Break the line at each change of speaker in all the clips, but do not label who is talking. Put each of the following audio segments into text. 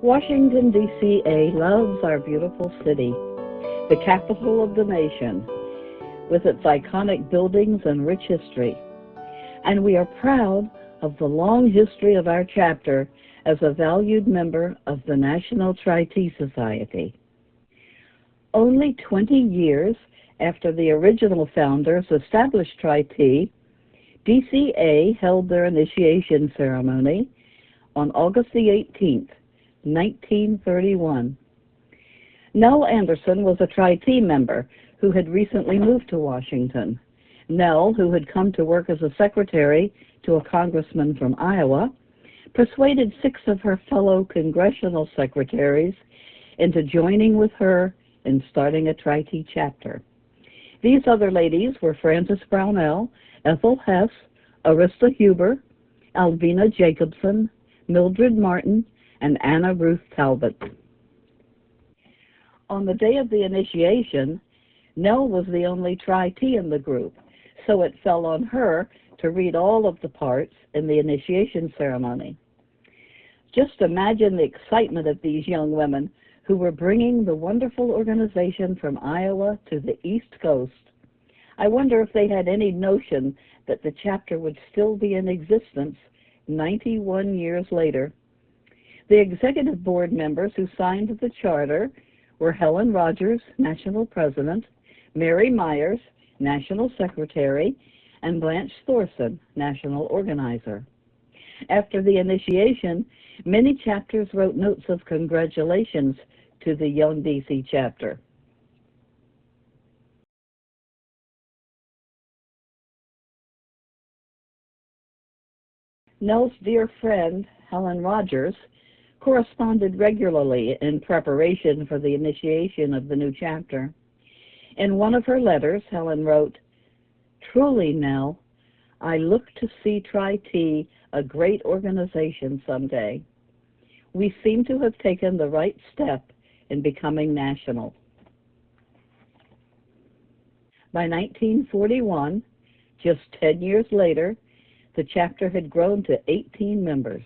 Washington, D.C.A. loves our beautiful city, the capital of the nation, with its iconic buildings and rich history. And we are proud of the long history of our chapter as a valued member of the National Tri-T Society. Only 20 years after the original founders established Tri-T, DCA held their initiation ceremony on August the 18th, 1931. Nell Anderson was a Tri-T member who had recently moved to Washington. Nell, who had come to work as a secretary to a congressman from Iowa, persuaded 6 of her fellow congressional secretaries into joining with her in starting a Tri-T chapter. These other ladies were Frances Brownell, Ethel Hess, Arista Huber, Alvina Jacobson, Mildred Martin, and Anna Ruth Talbot. On the day of the initiation, Nell was the only Tri-T in the group, so it fell on her to read all of the parts in the initiation ceremony. Just imagine the excitement of these young women who were bringing the wonderful organization from Iowa to the East Coast. I wonder if they had any notion that the chapter would still be in existence 91 years later. The executive board members who signed the charter were Helen Rogers, National President, Mary Myers, National Secretary, and Blanche Thorson, National Organizer. After the initiation, many chapters wrote notes of congratulations to the young DC chapter. Nell's dear friend, Helen Rogers, corresponded regularly in preparation for the initiation of the new chapter. In one of her letters, Helen wrote, "Truly, Nell, I look to see Tri-T a great organization someday. We seem to have taken the right step in becoming national." By 1941, just 10 years later, the chapter had grown to 18 members.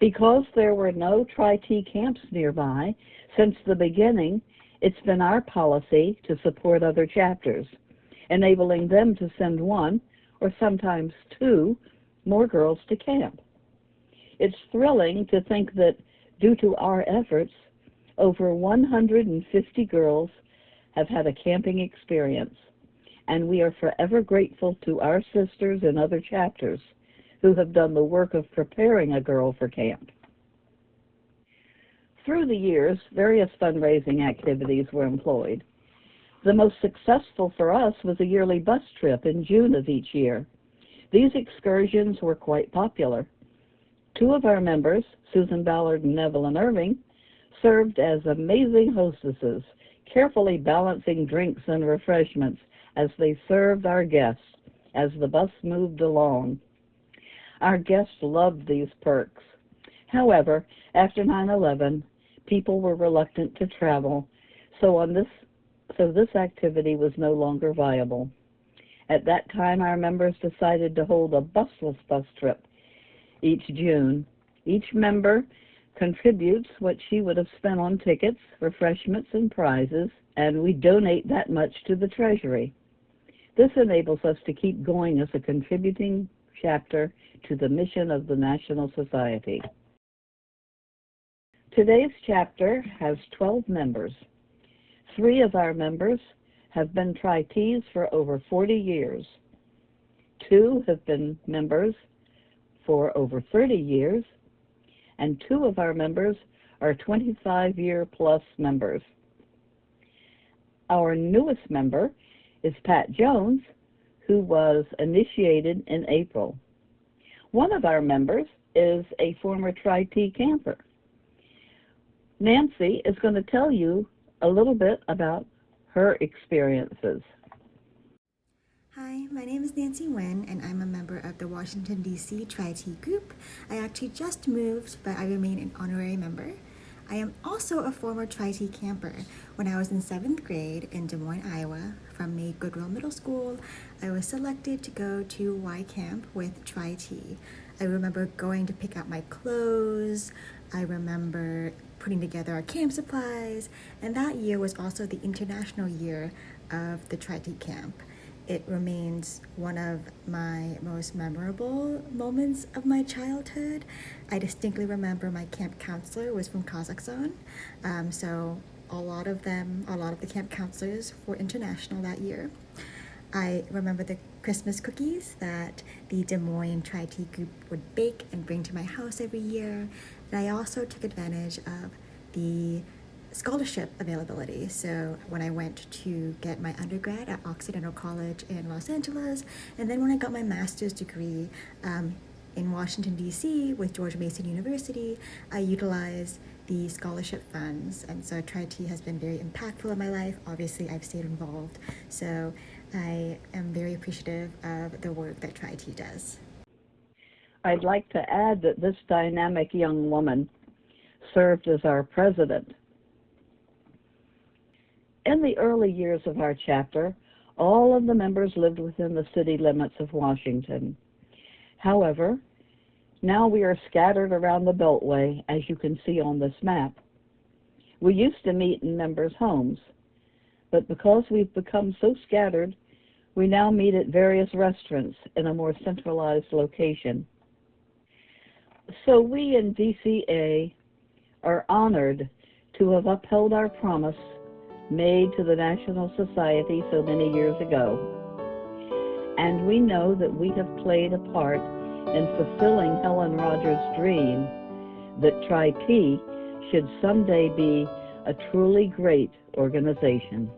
Because there were no Tri-T camps nearby, since the beginning, it's been our policy to support other chapters, enabling them to send 1, or sometimes 2, more girls to camp. It's thrilling to think that, due to our efforts, over 150 girls have had a camping experience, and we are forever grateful to our sisters in other chapters who have done the work of preparing a girl for camp. Through the years, various fundraising activities were employed. The most successful for us was a yearly bus trip in June of each year. These excursions were quite popular. 2 of our members, Susan Ballard and Evelyn Irving, served as amazing hostesses, carefully balancing drinks and refreshments as they served our guests as the bus moved along. Our guests loved these perks. However, after 9/11, people were reluctant to travel, so this activity was no longer viable. At that time, our members decided to hold a busless bus trip each June. Each member contributes what she would have spent on tickets, refreshments, and prizes, and we donate that much to the Treasury. This enables us to keep going as a contributing chapter to the mission of the National Society. Today's chapter has 12 members. 3 of our members have been Tri-Ts for over 40 years. 2 have been members for over 30 years, and 2 of our members are 25-year-plus members. Our newest member is Pat Jones, who was initiated in April. One of our members is a former Tri-T camper. Nancy is going to tell you a little bit about her experiences.
Hi, my name is Nancy Nguyen, and I'm a member of the Washington, D.C. Tri-T group. I actually just moved, but I remain an honorary member. I am also a former Tri-T camper. When I was in 7th grade in Des Moines, Iowa, from May Goodwill Middle School, I was selected to go to Y Camp with Tri-T. I remember going to pick out my clothes. I remember putting together our camp supplies. And that year was also the international year of the Tri-T camp. It remains one of my most memorable moments of my childhood. I distinctly remember my camp counselor was from Kazakhstan. So a lot of the camp counselors were international that year. I remember the Christmas cookies that the Des Moines Tri-T group would bake and bring to my house every year. And I also took advantage of the scholarship availability. So when I went to get my undergrad at Occidental College in Los Angeles, and then when I got my master's degree in Washington, D.C. with George Mason University, I utilized the scholarship funds. And so Tri-T has been very impactful in my life. Obviously, I've stayed involved. So I am very appreciative of the work that Tri-T does.
I'd like to add that this dynamic young woman served as our president. In the early years of our chapter, all of the members lived within the city limits of Washington. However, now we are scattered around the Beltway, as you can see on this map. We used to meet in members' homes, but because we've become so scattered, we now meet at various restaurants in a more centralized location. So we in DCA are honored to have upheld our promise made to the National Society so many years ago. And we know that we have played a part in fulfilling Helen Rogers' dream that Tri-T should someday be a truly great organization.